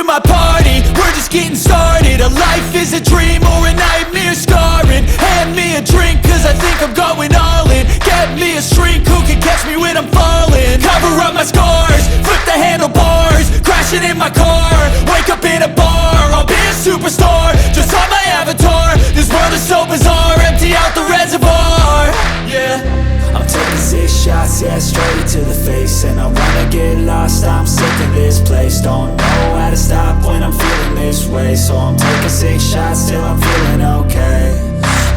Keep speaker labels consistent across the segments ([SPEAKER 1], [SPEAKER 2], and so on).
[SPEAKER 1] my party, we're just getting started. A life is a dream or a nightmare scarring. Hand me a drink cause I think I'm going all in. Get me a shrink who can catch me when I'm falling. Cover up my scars, flip the handlebars, crashing in my car, wake up in a bar. I'll be a superstar, just on my avatar. This world is so bizarre, empty out the reservoir. Yeah,
[SPEAKER 2] I'm taking 6 shots, yeah, straight to the face. And I wanna get lost, I'm sick of this place. Don't know how to stop when I'm feeling this way. So I'm taking 6 shots till I'm feeling okay.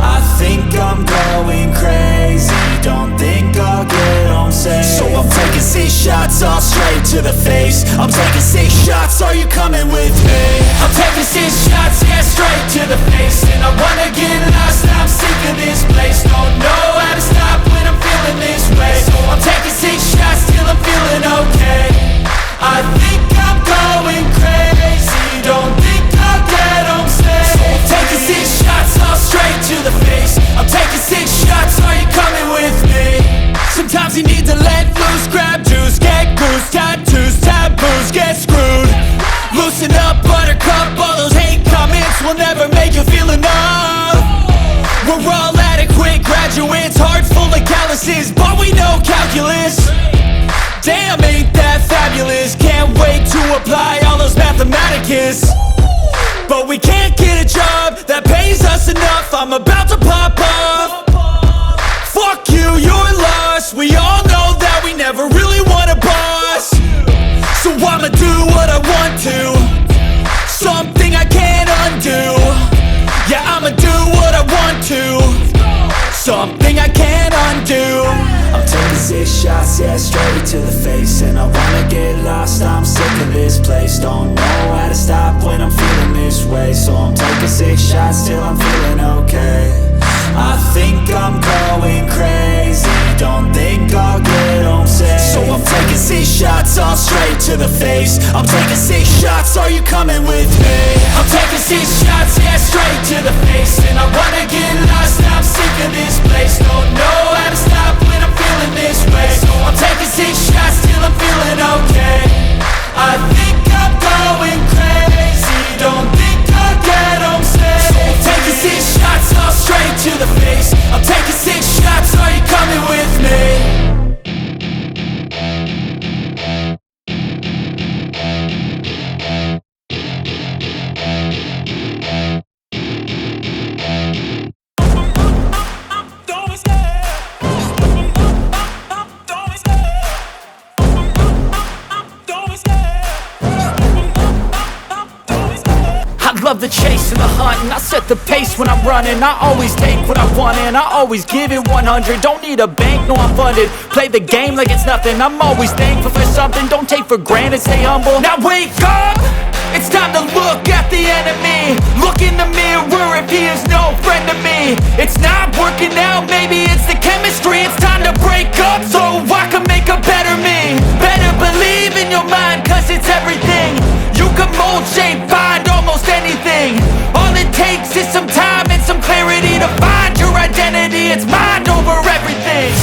[SPEAKER 2] I think I'm going crazy, don't think I'll get home safe. So I'm taking 6 shots, all straight to the face. I'm taking 6 shots, are you coming with me?
[SPEAKER 1] I'm taking 6 shots, yeah, straight to the face. And I wanna get lost, I'm sick of this place. Don't know how to stop when I'm feeling this way. So I'm taking 6 shots till I'm feeling okay. I think I'm going crazy, don't think I'll get home safe. So I'm taking 6 shots, all straight to the face. I'm taking 6 shots, are you coming with me? Sometimes you need to let loose, grab juice, get goose, tattoos, taboos, get screwed. Loosen up, buttercup, all those hate comments will never make you feel enough. We're all adequate graduates, hearts full of calluses, but we know calculus. Damn, ain't that fabulous? Can't wait to apply all those mathematicus. But we can't get a job that pays us enough. I'm about to pop off. Fuck you, you're lost. We all know that we never really want a boss. So I'ma do what I want to, something I can't undo. Yeah, I'ma do what I want to, something I can't undo.
[SPEAKER 2] I'm taking 6 shots, yeah, straight to the face. And I wanna get lost, I'm sick of this place. Don't know how to stop when I'm feeling this way. So I'm taking 6 shots till I'm feeling okay. I think I'm going crazy, don't think I'll get home safe. So I'm taking 6 shots, all straight to the face. I'm taking 6 shots, are you coming with me?
[SPEAKER 1] I'm taking 6 shots, yeah, straight to the face. And I wanna get lost, I'm sick of this place. Don't know how to stop when I'm feeling this way. So I'm taking 6 shots till I'm feeling okay. I think I'm going crazy, don't think I'll get home safe. So I'm taking 6 shots, all straight to the face. I'm taking 6 shots, are you coming with me?
[SPEAKER 3] Love the chase and the hunt, and I set the pace when I'm running. I always take what I want and I always give it 100. Don't need a bank, no, I'm funded. Play the game like it's nothing. I'm always thankful for something. Don't take for granted, stay humble. Now wake up, it's time to look at the enemy. Look in the mirror if he is no friend to me. It's not working out, maybe it's the chemistry. It's time to break up so I can make a better me. Better believe in your mind, cause it's everything. You can mold, shape, find almost anything. All it takes is some time and some clarity to find your identity. It's mind over everything.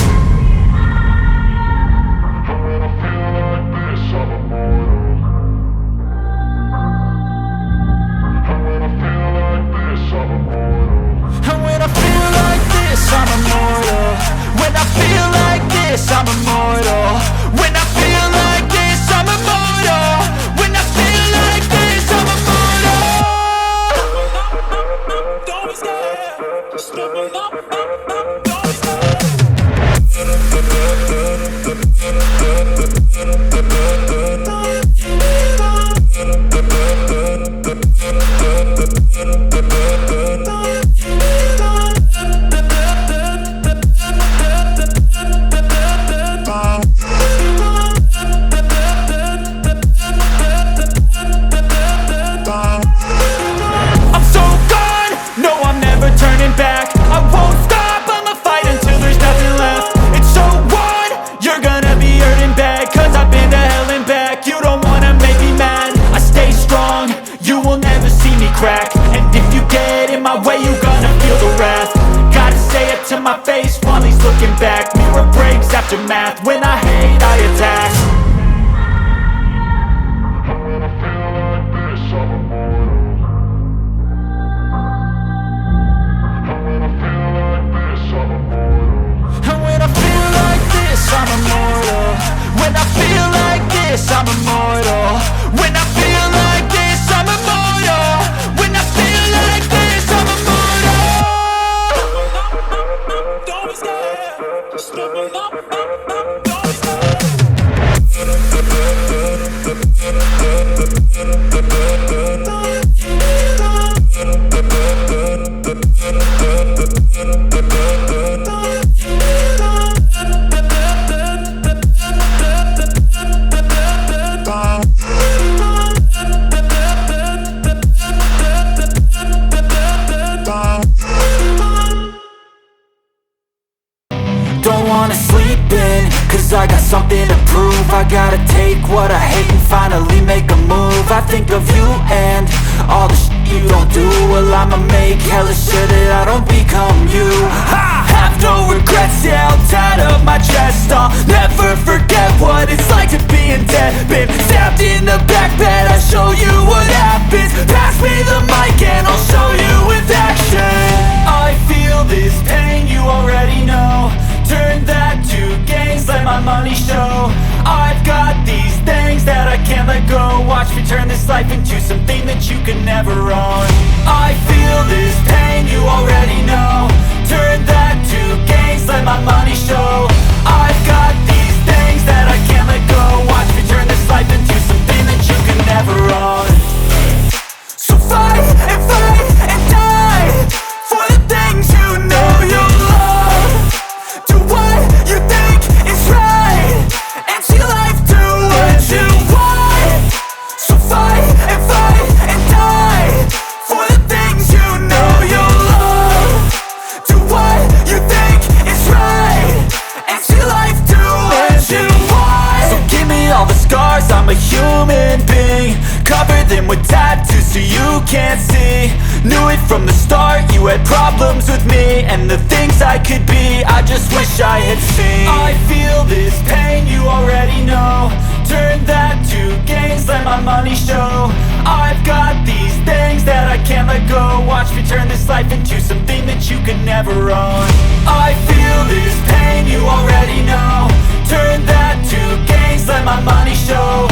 [SPEAKER 3] And when I feel like this, I'm immortal. When I feel like this, I'm immortal. When I feel like this, I'm immortal. When I feel like this, I'm immortal. Don't be scared. Just level up. Don't be scared. Crack. And if you get in my way, you gonna feel the wrath. Gotta say it to my face while he's looking back. Mirror breaks after math. When I hate, I attack. And when I feel like this, this, I'm immortal. When I feel like this, I'm immortal. When I feel like this, I'm immortal. Don't be scared. Just double up. Don't be scared. Don't wanna sleep in, cause I got something to prove. I gotta take what I hate and finally make a move. I think of you and all the shit you don't do. Well, I'ma make hella sure that I don't become you. I have no regrets, yeah, I'll tie up my chest. I'll never forget what it's like to be in debt. Been stabbed in the back bed, I'll show you what happens. Pass me the mic and I'll show you with action. I feel this pain, you already know. Turn that to gains, let my money show. I've got these things that I can't let go. Watch me turn this life into something that you could never own. I feel this pain, you already know. Turn that to gains, let my money show. I've got these things that I can't let go. Watch me turn this life into something that you could never own. So fight and die for the things you know you love. Do what you think is right, and see life do what you want. So fight and die for the things you know you love. Do what you think is right, and see life do what you want. So give me all the scars, I'm a human being. Cover them with tattoos so you can't see. Knew it from the start, you had problems with me and the things I could be, I just wish I had seen. I feel this pain, you already know. Turn that to gains, let my money show. I've got these things that I can't let go. Watch me turn this life into something that you could never own. I feel this pain, you already know. Turn that to gains, let my money show.